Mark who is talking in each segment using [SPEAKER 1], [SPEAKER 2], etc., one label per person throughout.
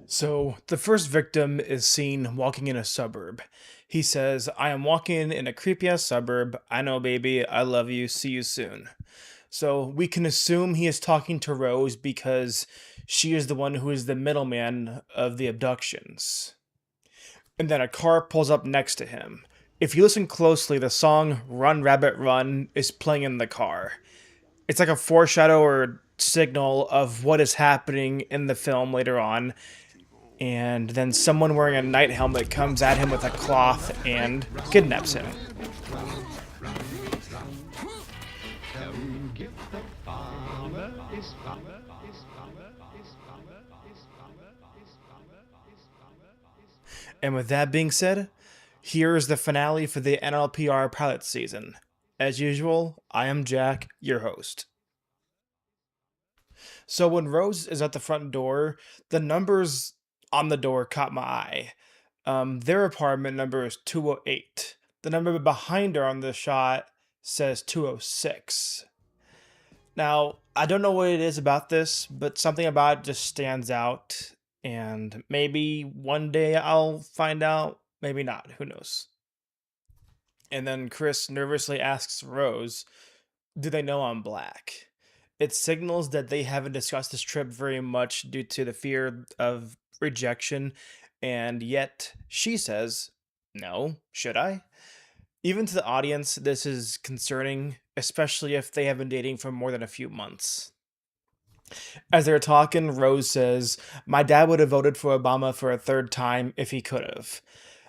[SPEAKER 1] So, the first victim is seen walking in a suburb. He says, I am walking in a creepy ass suburb. I know, baby. I love you. See you soon. So, we can assume he is talking to Rose because she is the one who is the middleman of the abductions. And then a car pulls up next to him. If you listen closely, the song Run Rabbit Run is playing in the car. It's like a foreshadow or signal of what is happening in the film later on, and then someone wearing a night helmet comes at him with a cloth and kidnaps him. And with that being said, here's the finale for the NLPR pilot season. As usual, I am Jack, your host. So when Rose is at the front door, the numbers on the door caught my eye. Their apartment number is 208. The number behind her on the shot says 206. Now, I don't know what it is about this, but something about it just stands out. And maybe one day I'll find out. Maybe not. Who knows? And then Chris nervously asks Rose, do they know I'm black? It signals that they haven't discussed this trip very much due to the fear of rejection. And yet she says, no, should I? Even to the audience, this is concerning, especially if they have been dating for more than a few months. As they're talking, Rose says, my dad would have voted for Obama for a third time if he could have.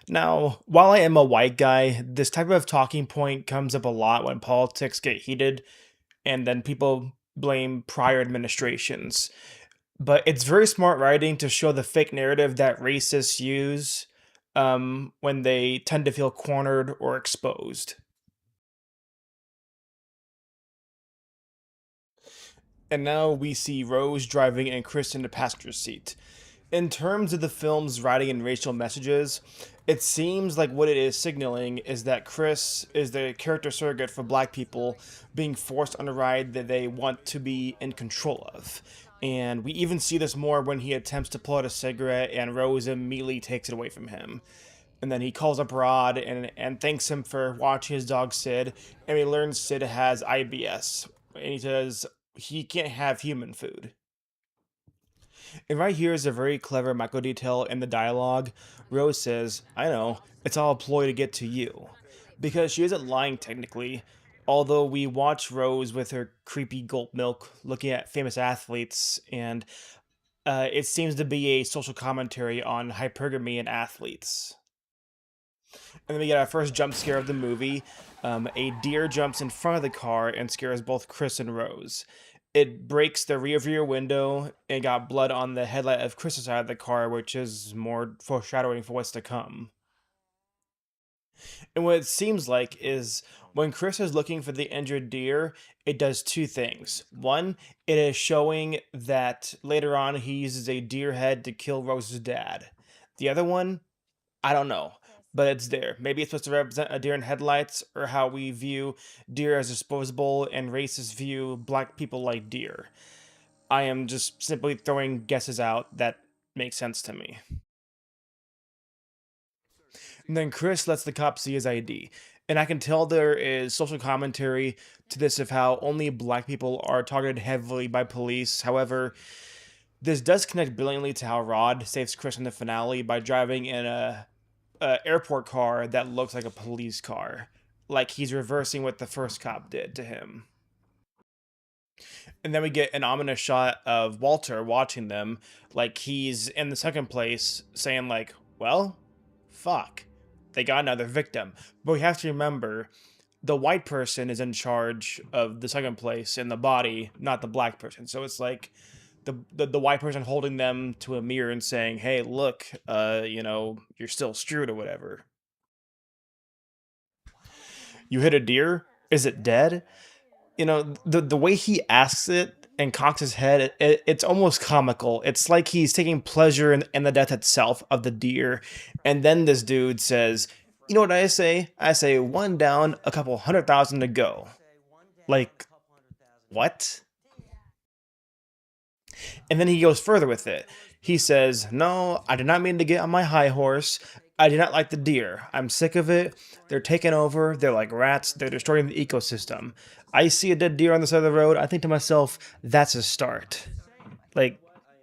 [SPEAKER 1] Now, while I am a white guy, this type of talking point comes up a lot when politics get heated, and then people blame prior administrations. But it's very smart writing to show the fake narrative that racists use when they tend to feel cornered or exposed. And now we see Rose driving and Chris in the passenger seat. In terms of the film's writing and racial messages, it seems like what it is signaling is that Chris is the character surrogate for black people being forced on a ride that they want to be in control of. And we even see this more when he attempts to pull out a cigarette and Rose immediately takes it away from him. And then he calls up Rod and thanks him for watching his dog Sid, and we learn Sid has IBS. And he says he can't have human food. And right here is a very clever micro detail in the dialogue. Rose says, I know, it's all a ploy to get to you. Because she isn't lying technically, although we watch Rose with her creepy gulp milk looking at famous athletes, and it seems to be a social commentary on hypergamy in athletes. And then we get our first jump scare of the movie. A deer jumps in front of the car and scares both Chris and Rose. It breaks the rear view window and got blood on the headlight of Chris's side of the car, which is more foreshadowing for what's to come. And what it seems like is when Chris is looking for the injured deer, it does two things. One, it is showing that later on he uses a deer head to kill Rose's dad. The other one, I don't know, but it's there. Maybe it's supposed to represent a deer in headlights, or how we view deer as disposable and racists view black people like deer. I am just simply throwing guesses out that make sense to me. And then Chris lets the cop see his ID. And I can tell there is social commentary to this of how only black people are targeted heavily by police. However, this does connect brilliantly to how Rod saves Chris in the finale by driving in a airport car that looks like a police car, like he's reversing what the first cop did to him. And then we get an ominous shot of Walter watching them, like he's in the second place, saying like, "Well, fuck, they got another victim." But we have to remember, the white person is in charge of the second place in the body, not the black person. So it's like the white person holding them to a mirror and saying, "Hey, look, you're still screwed or whatever." You hit a deer? Is it dead? The way he asks it and cocks his head, it's almost comical. It's like he's taking pleasure in the death itself of the deer. And then this dude says, you know what I say? I say one down, a couple 100,000 to go. Like, what? And then he goes further with it. He says, "No, I did not mean to get on my high horse. I did not like the deer. I'm sick of it. They're taking over. They're like rats. They're destroying the ecosystem. I see a dead deer on the side of the road. I think to myself, that's a start." Like,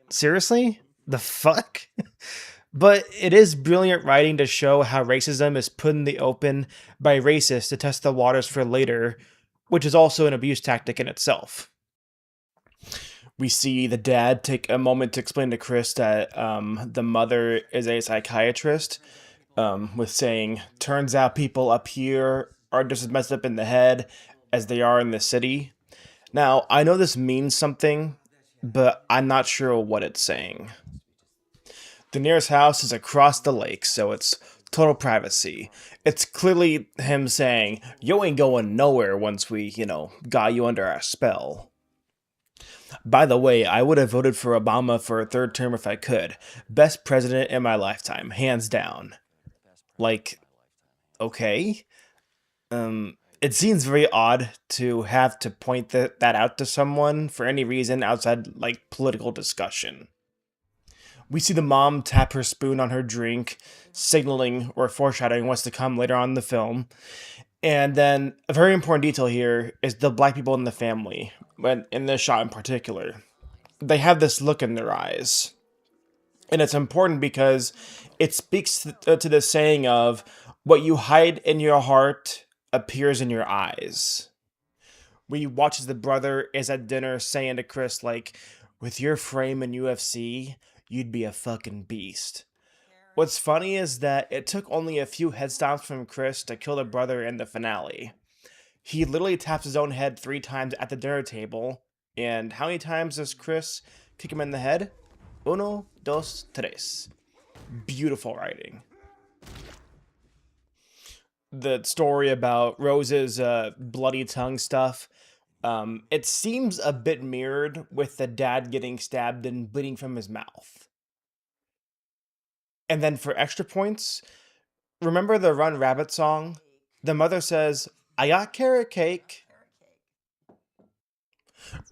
[SPEAKER 1] seriously? The fuck? But it is brilliant writing to show how racism is put in the open by racists to test the waters for later, which is also an abuse tactic in itself. We see the dad take a moment to explain to Chris that the mother is a psychiatrist, with saying, "Turns out people up here are just as messed up in the head as they are in the city." Now, I know this means something, but I'm not sure what it's saying. The nearest house is across the lake, so it's total privacy. It's clearly him saying, "You ain't going nowhere once we, got you under our spell." By the way, I would have voted for Obama for a third term if I could. Best president in my lifetime, hands down. Like, okay. It seems very odd to have to point that out to someone for any reason outside, like, political discussion. We see the mom tap her spoon on her drink, signaling or foreshadowing what's to come later on in the film. And then a very important detail here is the black people in the family, when in this shot in particular. They have this look in their eyes. And it's important because it speaks to the saying of, "What you hide in your heart appears in your eyes." We watch as the brother is at dinner saying to Chris, like, "With your frame in UFC, you'd be a fucking beast." What's funny is that it took only a few head stomps from Chris to kill the brother in the finale. He literally taps his own head 3 times at the dinner table. And how many times does Chris kick him in the head? Uno, dos, tres. Beautiful writing. The story about Rose's bloody tongue stuff, it seems a bit mirrored with the dad getting stabbed and bleeding from his mouth. And then for extra points, remember the Run Rabbit song? The mother says, "I got carrot cake."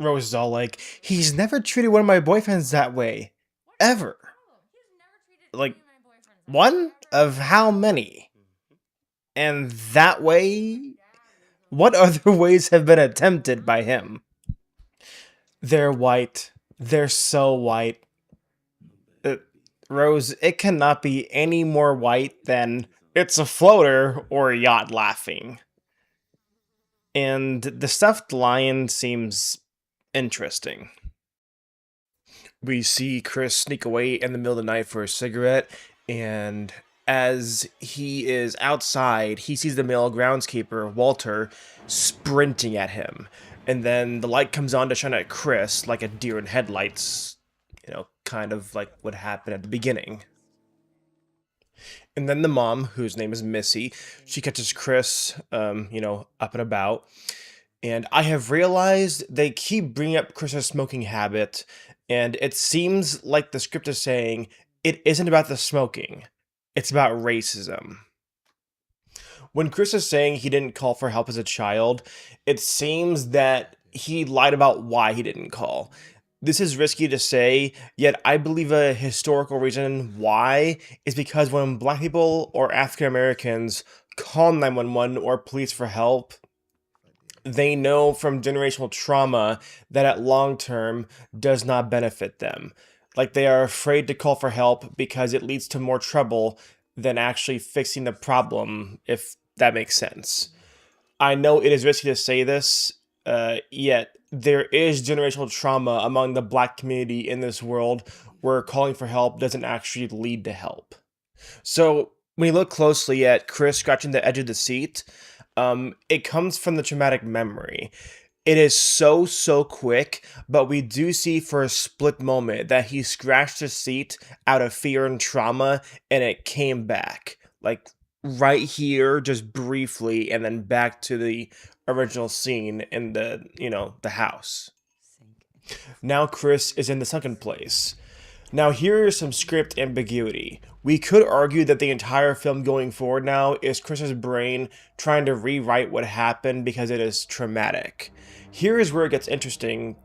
[SPEAKER 1] Rose is all like, "He's never treated one of my boyfriends that way. Ever." Like, one of how many? And that way? What other ways have been attempted by him? They're white. They're so white. Rose, it cannot be any more white than "It's a floater" or a yacht laughing. And the stuffed lion seems interesting. We see Chris sneak away in the middle of the night for a cigarette, and as he is outside, he sees the male groundskeeper, Walter, sprinting at him. And then the light comes on to shine at Chris like a deer in headlights, kind of like what happened at the beginning. And then the mom, whose name is Missy, she catches Chris, up and about. And I have realized they keep bringing up Chris's smoking habit, and it seems like the script is saying it isn't about the smoking, it's about racism. When Chris is saying he didn't call for help as a child, it seems that he lied about why he didn't call. This is risky to say, yet I believe a historical reason why is because when black people or African Americans call 911 or police for help, they know from generational trauma that at long term does not benefit them. Like, they are afraid to call for help because it leads to more trouble than actually fixing the problem, if that makes sense. I know it is risky to say this, yet there is generational trauma among the black community in this world where calling for help doesn't actually lead to help. So when you look closely at Chris scratching the edge of the seat, it comes from the traumatic memory. It is so quick, but we do see for a split moment that he scratched the seat out of fear and trauma, and it came back. Like, right here, just briefly, and then back to the original scene in the house. Now Chris is in the second place. Now here is some script ambiguity. We could argue that the entire film going forward now is Chris's brain trying to rewrite what happened because it is traumatic. Here is where it gets interesting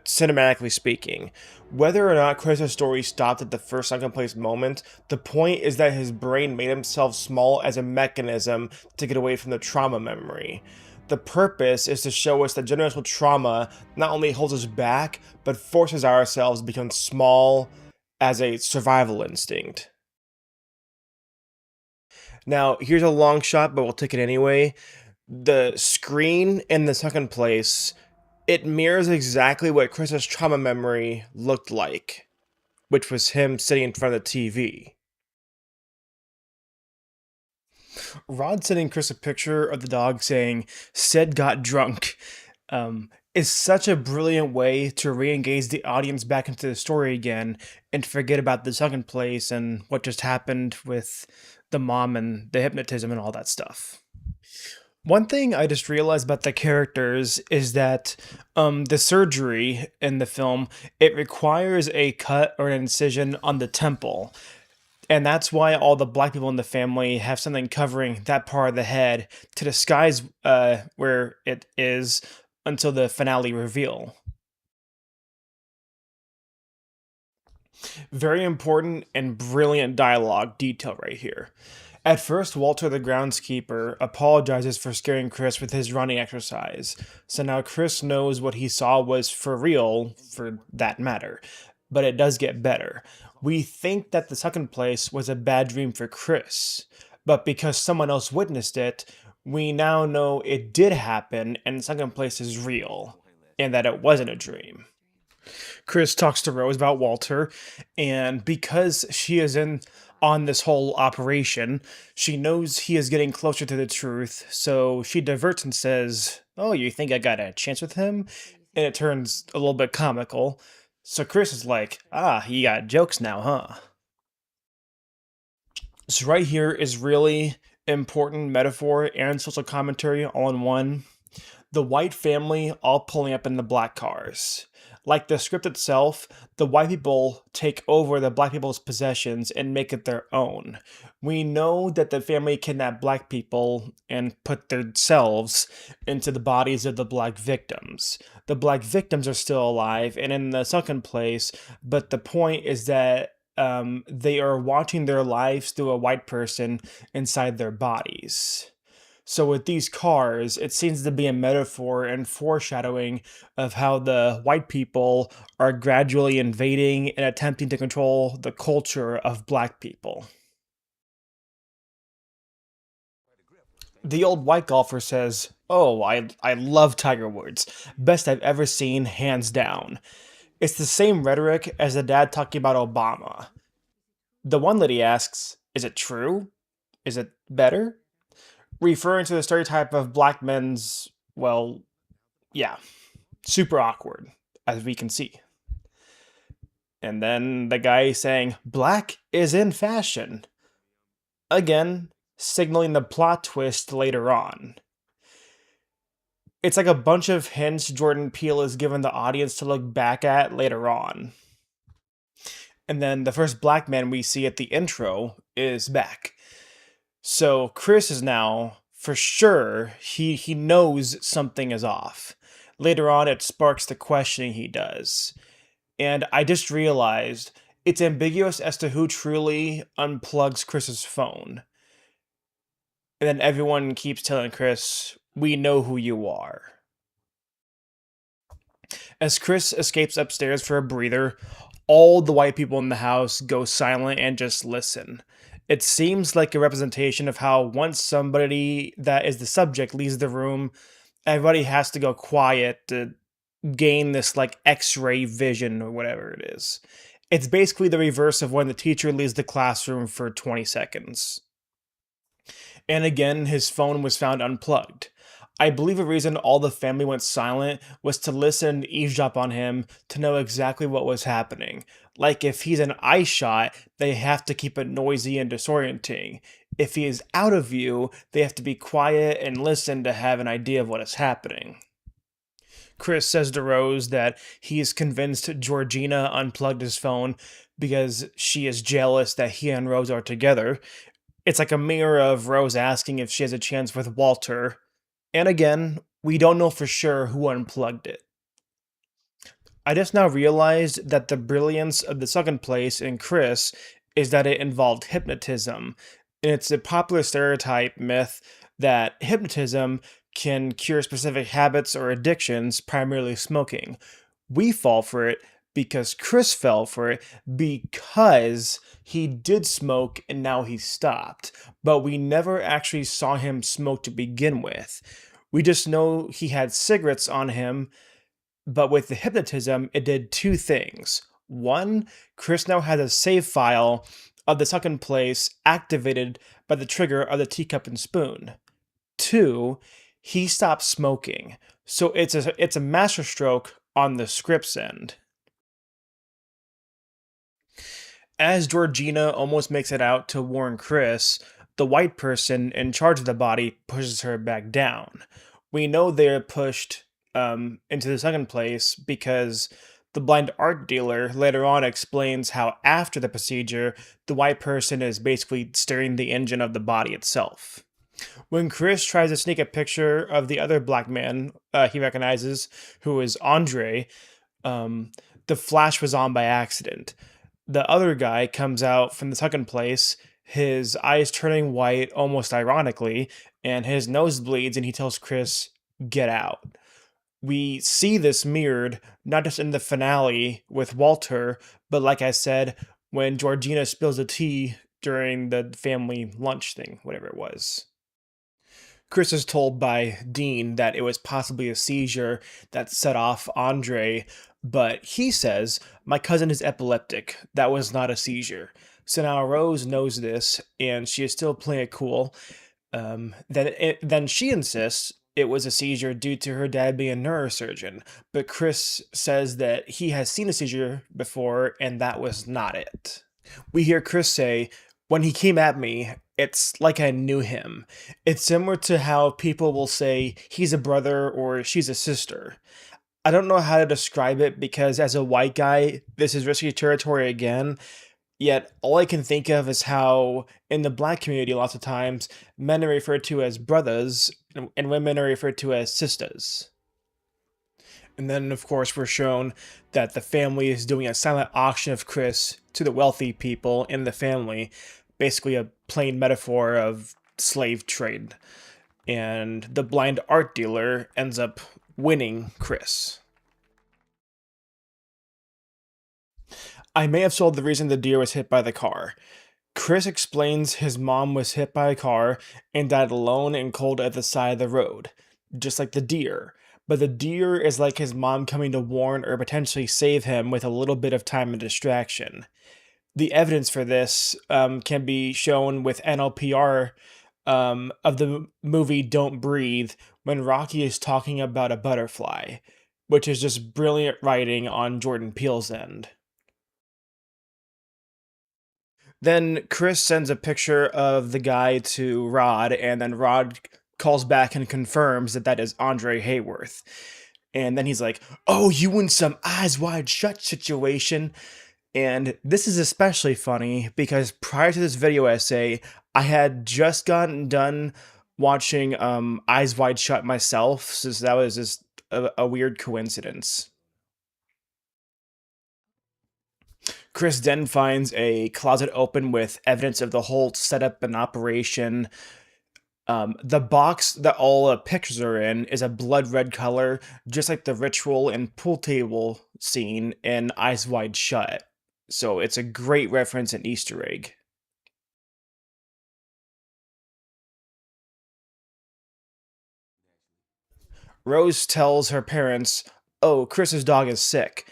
[SPEAKER 1] cinematically speaking. Whether or not Chris's story stopped at the first sunken place moment, the point is that his brain made himself small as a mechanism to get away from the trauma memory. The purpose is to show us that generational trauma not only holds us back, but forces ourselves to become small as a survival instinct. Now, here's a long shot, but we'll take it anyway. The screen in the second place, it mirrors exactly what Chris's trauma memory looked like, which was him sitting in front of the TV. Rod sending Chris a picture of the dog saying, "Sid got drunk," is such a brilliant way to re engage the audience back into the story again and forget about the second place and what just happened with the mom and the hypnotism and all that stuff. One thing I just realized about the characters is that the surgery in the film, it requires a cut or an incision on the temple. And that's why all the black people in the family have something covering that part of the head to disguise where it is until the finale reveal. Very important and brilliant dialogue detail right here. At first, Walter the groundskeeper apologizes for scaring Chris with his running exercise, so now Chris knows what he saw was for real, for that matter. But it does get better. We think that the second place was a bad dream for Chris, but because someone else witnessed it, we now know it did happen and the second place is real, and that it wasn't a dream. Chris talks to Rose about Walter, and because she is in on this whole operation, she knows he is getting closer to the truth, so she diverts and says, "Oh, you think I got a chance with him?" And it turns a little bit comical. So Chris is like, "Ah, you got jokes now, huh?" So right here is really important metaphor and social commentary all in one. The white family all pulling up in the black cars. Like the script itself, the white people take over the black people's possessions and make it their own. We know that the family kidnapped black people and put themselves into the bodies of the black victims. The black victims are still alive and in the second place, but the point is that they are watching their lives through a white person inside their bodies. So with these cars, it seems to be a metaphor and foreshadowing of how the white people are gradually invading and attempting to control the culture of black people. The old white golfer says, "Oh, I love Tiger Woods. Best I've ever seen, hands down." It's the same rhetoric as the dad talking about Obama. The one lady asks, "Is it true? Is it better?" Referring to the stereotype of black men's, well, yeah, super awkward, as we can see. And then the guy saying, "Black is in fashion." Again, signaling the plot twist later on. It's like a bunch of hints Jordan Peele has given the audience to look back at later on. And then the first black man we see at the intro is back. So Chris is now, for sure, he knows something is off. Later on, it sparks the questioning he does. And I just realized it's ambiguous as to who truly unplugs Chris's phone. And then everyone keeps telling Chris, "We know who you are." As Chris escapes upstairs for a breather, all the white people in the house go silent and just listen. It seems like a representation of how once somebody that is the subject leaves the room, everybody has to go quiet to gain this like x-ray vision or whatever it is. It's basically the reverse of when the teacher leaves the classroom for 20 seconds. And again, his phone was found unplugged. I believe the reason all the family went silent was to listen and eavesdrop on him to know exactly what was happening. Like if he's an eye shot, they have to keep it noisy and disorienting. If he is out of view, they have to be quiet and listen to have an idea of what is happening. Chris says to Rose that he is convinced Georgina unplugged his phone because she is jealous that he and Rose are together. It's like a mirror of Rose asking if she has a chance with Walter. And again, we don't know for sure who unplugged it. I just now realized that the brilliance of the second place in Chris is that it involved hypnotism. And it's a popular stereotype myth that hypnotism can cure specific habits or addictions, primarily smoking. We fall for it because Chris fell for it because he did smoke and now he stopped. But we never actually saw him smoke to begin with. We just know he had cigarettes on him, but with the hypnotism, it did two things. One, Chris now has a save file of the second place activated by the trigger of the teacup and spoon. Two, he stopped smoking. So it's a masterstroke on the script's end. As Georgina almost makes it out to warn Chris, the white person in charge of the body pushes her back down. We know they're pushed into the second place because the blind art dealer later on explains how, after the procedure, the white person is basically steering the engine of the body itself. When Chris tries to sneak a picture of the other black man he recognizes, who is Andre, um, the flash was on by accident. The other guy comes out from the second place, his eyes turning white almost ironically, and his nose bleeds, and he tells Chris, "Get out." We see this mirrored not just in the finale with Walter, but like I said, when Georgina spills the tea during the family lunch thing, whatever it was. Chris is told by Dean that it was possibly a seizure that set off Andre, but he says, "My cousin is epileptic. That was not a seizure." So now Rose knows this, and she is still playing it cool. Then she insists it was a seizure due to her dad being a neurosurgeon, but Chris says that he has seen a seizure before, and that was not it. We hear Chris say, "When he came at me, it's like I knew him." It's similar to how people will say he's a brother or she's a sister. I don't know how to describe it because, as a white guy, this is risky territory again. Yet all I can think of is how in the black community lots of times men are referred to as brothers and women are referred to as sisters. And then, of course, we're shown that the family is doing a silent auction of Chris to the wealthy people in the family, basically a plain metaphor of slave trade. And the blind art dealer ends up winning Chris. I may have sold the reason the deer was hit by the car. Chris explains his mom was hit by a car and died alone and cold at the side of the road, just like the deer. But the deer is like his mom coming to warn or potentially save him with a little bit of time and distraction. The evidence for this can be shown with NLPR of the movie Don't Breathe when Rocky is talking about a butterfly, which is just brilliant writing on Jordan Peele's end. Then Chris sends a picture of the guy to Rod, and then Rod calls back and confirms that that is Andre Hayworth. And then he's like, "Oh, you in some eyes wide shut situation." And this is especially funny because prior to this video essay, I had just gotten done watching Eyes Wide Shut myself, so that was just a weird coincidence. Chris then finds a closet open with evidence of the whole setup and operation. The box that all pictures are in is a blood red color, just like the ritual and pool table scene in Eyes Wide Shut. So it's a great reference and Easter egg. Rose tells her parents, "Oh, Chris's dog is sick."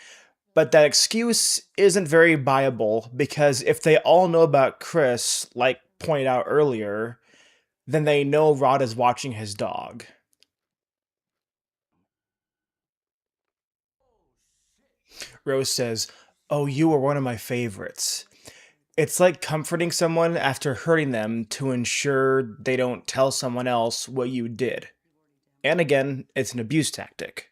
[SPEAKER 1] But that excuse isn't very viable because if they all know about Chris, like pointed out earlier, then they know Rod is watching his dog. Rose says, "Oh, you were one of my favorites." It's like comforting someone after hurting them to ensure they don't tell someone else what you did. And again, it's an abuse tactic.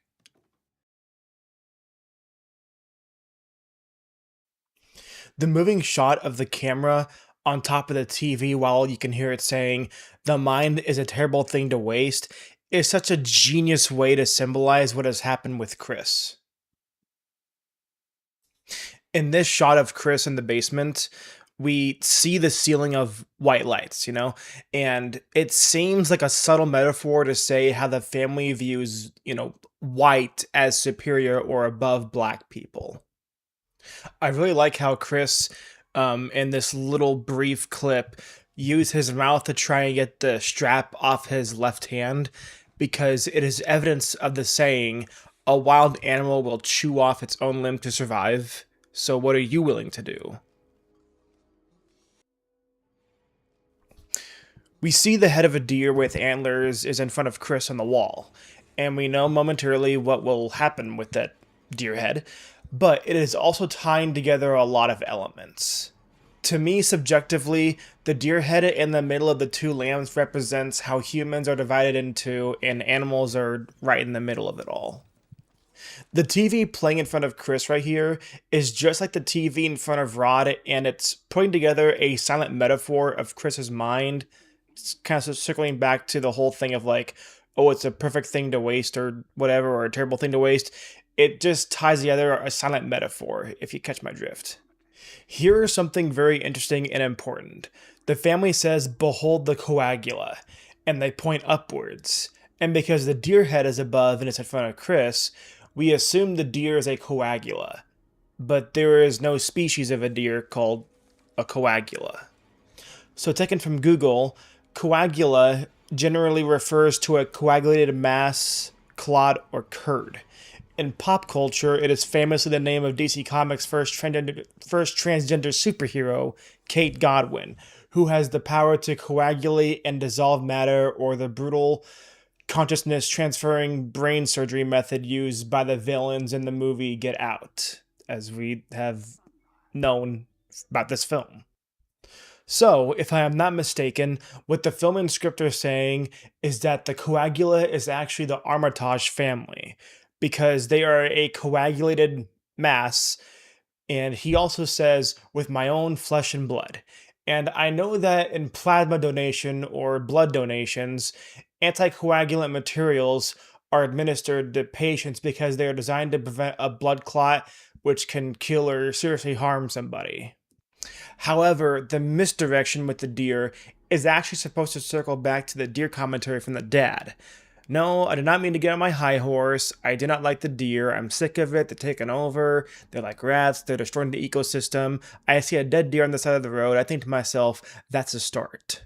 [SPEAKER 1] The moving shot of the camera on top of the TV while you can hear it saying, "The mind is a terrible thing to waste," is such a genius way to symbolize what has happened with Chris. In this shot of Chris in the basement, we see the ceiling of white lights, and it seems like a subtle metaphor to say how the family views, white as superior or above black people. I really like how Chris, in this little brief clip, used his mouth to try and get the strap off his left hand because it is evidence of the saying, a wild animal will chew off its own limb to survive. So, what are you willing to do? We see the head of a deer with antlers is in front of Chris on the wall, and we know momentarily what will happen with that deer head, but it is also tying together a lot of elements. To me, subjectively, the deer head in the middle of the two lambs represents how humans are divided into and animals are right in the middle of it all. The TV playing in front of Chris right here is just like the TV in front of Rod, and it's putting together a silent metaphor of Chris's mind. It's kind of circling back to the whole thing of like, oh, it's a perfect thing to waste or whatever, or a terrible thing to waste. It just ties together a silent metaphor, if you catch my drift. Here is something very interesting and important. The family says, behold the coagula, and they point upwards. And because the deer head is above and it's in front of Chris, we assume the deer is a coagula. But there is no species of a deer called a coagula. So, taken from Google, coagula generally refers to a coagulated mass, clot, or curd. In pop culture, it is famously the name of DC Comics' first transgender superhero, Kate Godwin, who has the power to coagulate and dissolve matter, or the brutal consciousness transferring brain surgery method used by the villains in the movie Get Out, as we have known about this film. So, if I am not mistaken, what the film and script are saying is that the coagula is actually the Armitage family, because they are a coagulated mass, and he also says, with my own flesh and blood. And I know that in plasma donation or blood donations, anticoagulant materials are administered to patients because they are designed to prevent a blood clot, which can kill or seriously harm somebody. However, the misdirection with the deer is actually supposed to circle back to the deer commentary from the dad. No, I did not mean to get on my high horse. I did not like the deer. I'm sick of it. They're taking over. They're like rats. They're destroying the ecosystem. I see a dead deer on the side of the road. I think to myself, that's a start.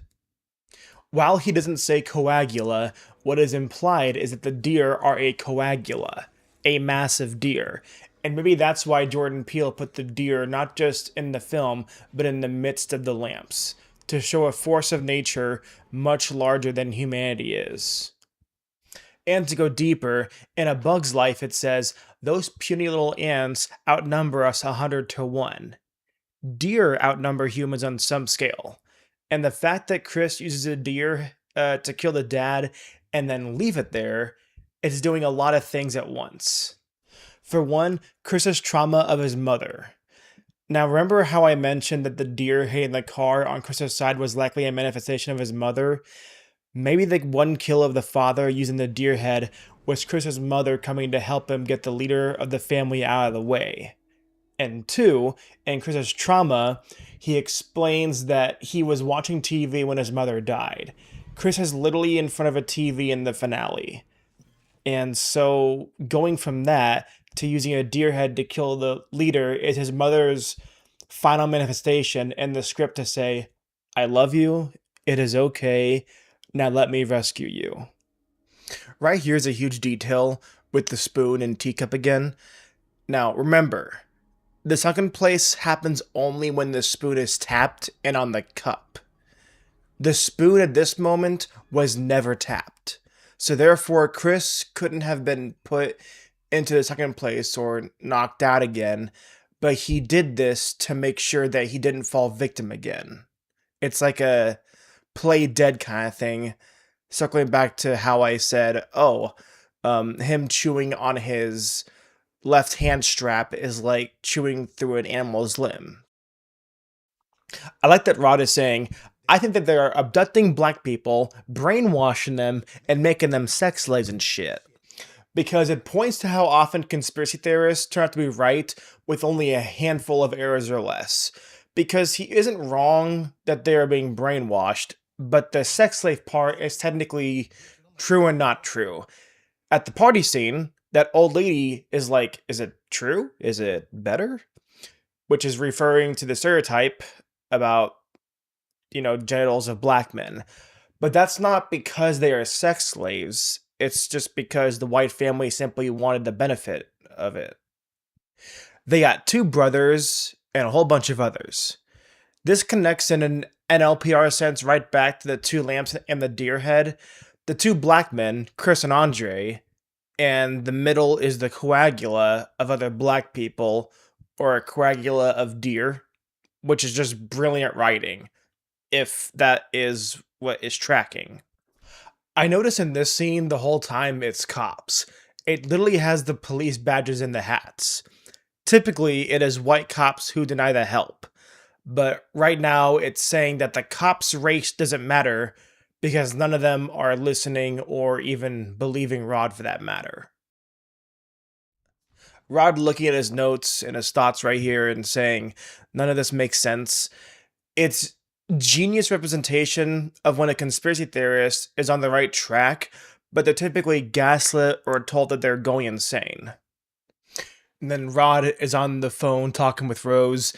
[SPEAKER 1] While he doesn't say coagula, what is implied is that the deer are a coagula, a massive deer. And maybe that's why Jordan Peele put the deer not just in the film, but in the midst of the lamps, to show a force of nature much larger than humanity is. And to go deeper, in A Bug's Life it says, those puny little ants outnumber us 100 to 1. Deer outnumber humans on some scale. And the fact that Chris uses a deer to kill the dad and then leave it there is doing a lot of things at once. For one, Chris's trauma of his mother. Now, remember how I mentioned that the deer hitting the car on Chris's side was likely a manifestation of his mother? Maybe the one kill of the father using the deer head was Chris's mother coming to help him get the leader of the family out of the way. And two, in Chris's trauma, he explains that he was watching TV when his mother died. Chris is literally in front of a TV in the finale. And so going from that to using a deer head to kill the leader is his mother's final manifestation in the script to say, I love you, it is okay, now let me rescue you. Right here is a huge detail with the spoon and teacup again. Now remember, the sunken place happens only when the spoon is tapped and on the cup. The spoon at this moment was never tapped. So therefore, Chris couldn't have been put into the second place or knocked out again, but he did this to make sure that he didn't fall victim again. It's like a play dead kind of thing, circling back to how I said, him chewing on his left hand strap is like chewing through an animal's limb. I like that Rod is saying, I think that they are abducting black people, brainwashing them, and making them sex slaves and shit. because it points to how often conspiracy theorists turn out to be right with only a handful of errors or less. Because he isn't wrong that they are being brainwashed, but the sex slave part is technically true and not true. At the party scene, that old lady is like, is it true? Is it better? Which is referring to the stereotype about, genitals of black men. But that's not because they are sex slaves. It's just because the white family simply wanted the benefit of it. They got two brothers and a whole bunch of others. This connects in an NLPR sense right back to the two lamps and the deer head. The two black men, Chris and Andre, and the middle is the coagula of other black people, or a coagula of deer, which is just brilliant writing, if that is what is tracking. I notice in this scene the whole time it's cops. It literally has the police badges in the hats. Typically, it is white cops who deny the help. But right now, it's saying that the cops' race doesn't matter because none of them are listening or even believing Rod for that matter. Rod looking at his notes and his thoughts right here and saying, none of this makes sense. It's genius representation of when a conspiracy theorist is on the right track, but they're typically gaslit or told that they're going insane. And then Rod is on the phone talking with Rose.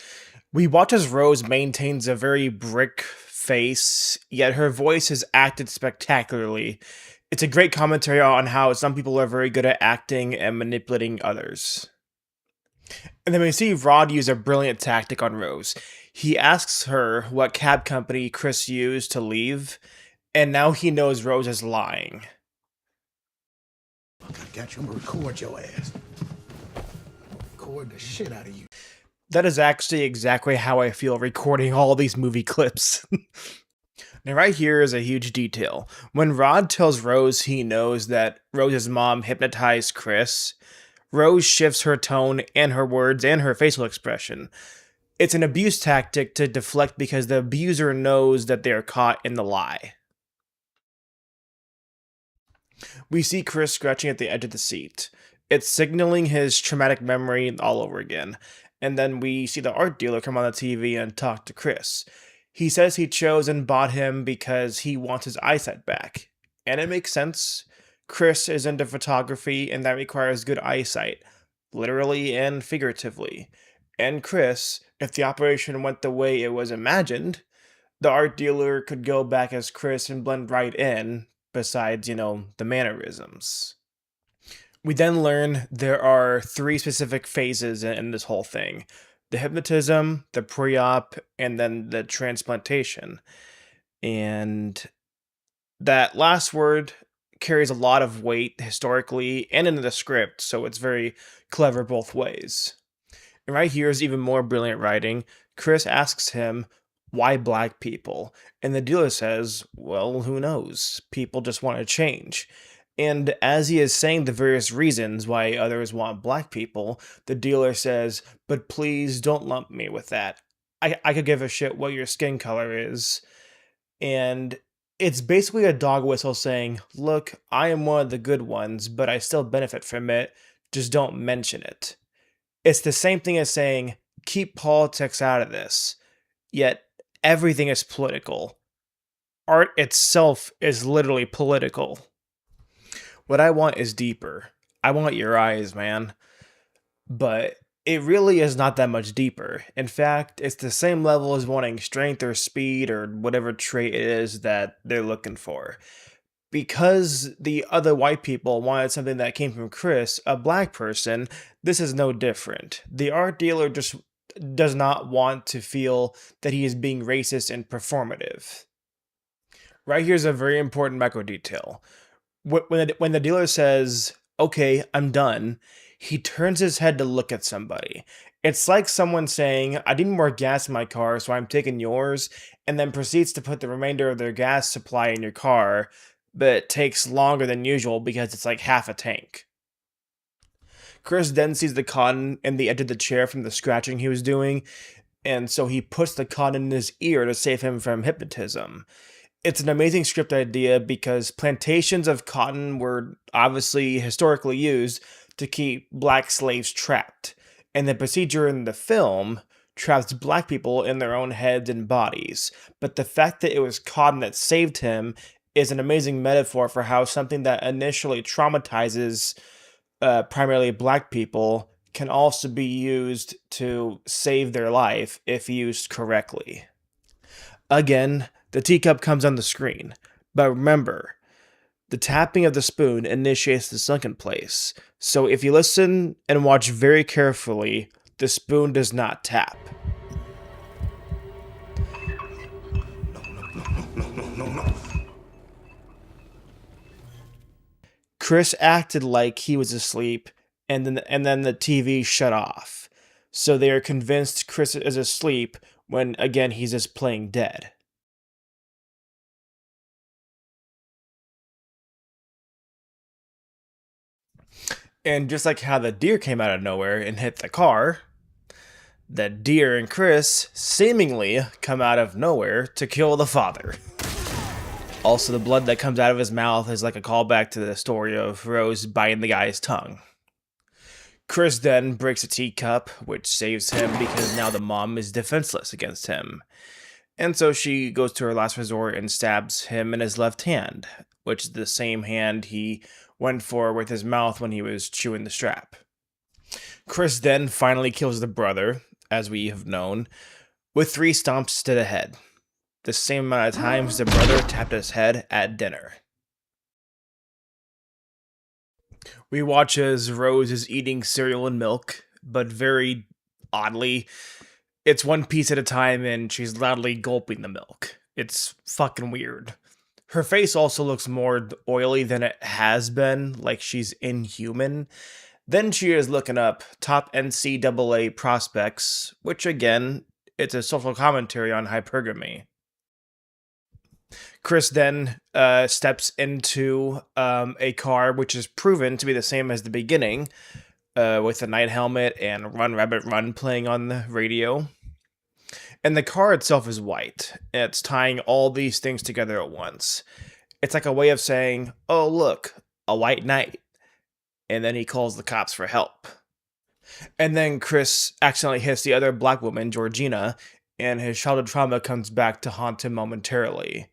[SPEAKER 1] We watch as Rose maintains a very brick face, yet her voice is acted spectacularly. It's a great commentary on how some people are very good at acting and manipulating others. And then we see Rod use a brilliant tactic on Rose. He asks her what cab company Chris used to leave, and now he knows Rose is lying.
[SPEAKER 2] Look, I got you. I'm gonna record your ass. Record the shit out of you.
[SPEAKER 1] That is actually exactly how I feel recording all these movie clips. Now right here is a huge detail. When Rod tells Rose he knows that Rose's mom hypnotized Chris, Rose shifts her tone and her words and her facial expression. It's an abuse tactic to deflect because the abuser knows that they are caught in the lie. We see Chris scratching at the edge of the seat. It's signaling his traumatic memory all over again. And then we see the art dealer come on the TV and talk to Chris. He says he chose and bought him because he wants his eyesight back. And it makes sense. Chris is into photography and that requires good eyesight, literally and figuratively. And Chris, if the operation went the way it was imagined, the art dealer could go back as Chris and blend right in, besides, the mannerisms. We then learn there are 3 specific phases in this whole thing. The hypnotism, the pre-op, and then the transplantation. And that last word carries a lot of weight historically and in the script, so it's very clever both ways. And right here is even more brilliant writing. Chris asks him, why black people? And the dealer says, well, who knows? People just want to change. And as he is saying the various reasons why others want black people, the dealer says, but please don't lump me with that. I could give a shit what your skin color is. And it's basically a dog whistle saying, look, I am one of the good ones, but I still benefit from it. Just don't mention it. It's the same thing as saying, keep politics out of this. Yet everything is political. Art itself is literally political. What I want is deeper. I want your eyes, man. But it really is not that much deeper. In fact, it's the same level as wanting strength or speed or whatever trait it is that they're looking for. Because the other white people wanted something that came from Chris, a black person, this is no different. The art dealer just does not want to feel that he is being racist and performative. Right here's a very important macro detail. When the dealer says, okay, I'm done, he turns his head to look at somebody. It's like someone saying, I need more gas in my car, so I'm taking yours, and then proceeds to put the remainder of their gas supply in your car, but it takes longer than usual because it's like half a tank. Chris then sees the cotton in the edge of the chair from the scratching he was doing, and so he puts the cotton in his ear to save him from hypnotism. It's an amazing script idea because plantations of cotton were obviously historically used to keep black slaves trapped. And the procedure in the film traps black people in their own heads and bodies. But the fact that it was cotton that saved him is an amazing metaphor for how something that initially traumatizes primarily black people can also be used to save their life if used correctly. Again, the teacup comes on the screen, but remember, the tapping of the spoon initiates the sunken place, so if you listen and watch very carefully, the spoon does not tap. Chris acted like he was asleep, and then the TV shut off. So they are convinced Chris is asleep when again he's just playing dead. And just like how the deer came out of nowhere and hit the car, the deer and Chris seemingly come out of nowhere to kill the father. Also, the blood that comes out of his mouth is like a callback to the story of Rose biting the guy's tongue. Chris then breaks a teacup, which saves him because now the mom is defenseless against him. And so she goes to her last resort and stabs him in his left hand, which is the same hand he went for with his mouth when he was chewing the strap. Chris then finally kills the brother, as we have known, with 3 stomps to the head. The same amount of times the brother tapped his head at dinner. We watch as Rose is eating cereal and milk, but very oddly, it's one piece at a time and she's loudly gulping the milk. It's fucking weird. Her face also looks more oily than it has been, like she's inhuman. Then she is looking up top NCAA prospects, which again, it's a social commentary on hypergamy. Chris then steps into a car which is proven to be the same as the beginning, with a night helmet and Run Rabbit Run playing on the radio. And the car itself is white. It's tying all these things together at once. It's like a way of saying, oh look, a white knight. And then he calls the cops for help. And then Chris accidentally hits the other black woman, Georgina, and his childhood trauma comes back to haunt him momentarily.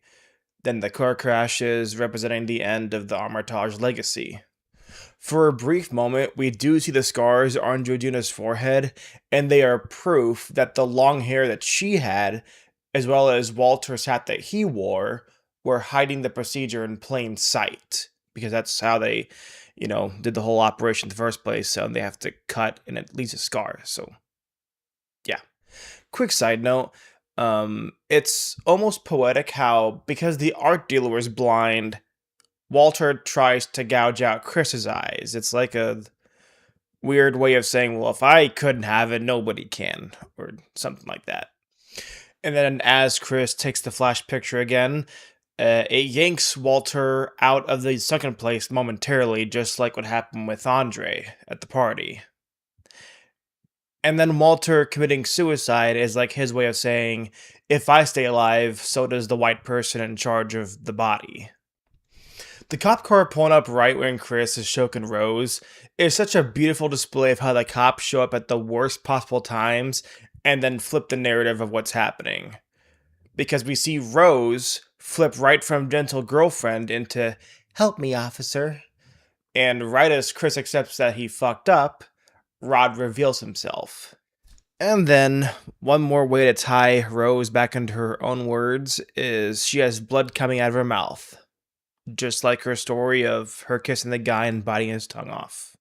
[SPEAKER 1] Then the car crashes, representing the end of the Armitage legacy. For a brief moment, we do see the scars on Georgina's forehead, and they are proof that the long hair that she had, as well as Walter's hat that he wore, were hiding the procedure in plain sight. Because that's how they, did the whole operation in the first place, so they have to cut and it leaves a scar, so yeah. Quick side note, it's almost poetic how, because the art dealer was blind, Walter tries to gouge out Chris's eyes. It's like a weird way of saying, well, if I couldn't have it, nobody can, or something like that. And then as Chris takes the flash picture again, it yanks Walter out of the sunken place momentarily, just like what happened with Andre at the party. And then Walter committing suicide is like his way of saying, if I stay alive, so does the white person in charge of the body. The cop car pulling up right when Chris is choking Rose is such a beautiful display of how the cops show up at the worst possible times and then flip the narrative of what's happening. Because we see Rose flip right from gentle girlfriend into, help me, officer. And right as Chris accepts that he fucked up, Rod reveals himself. And then, one more way to tie Rose back into her own words is she has blood coming out of her mouth. Just like her story of her kissing the guy and biting his tongue off.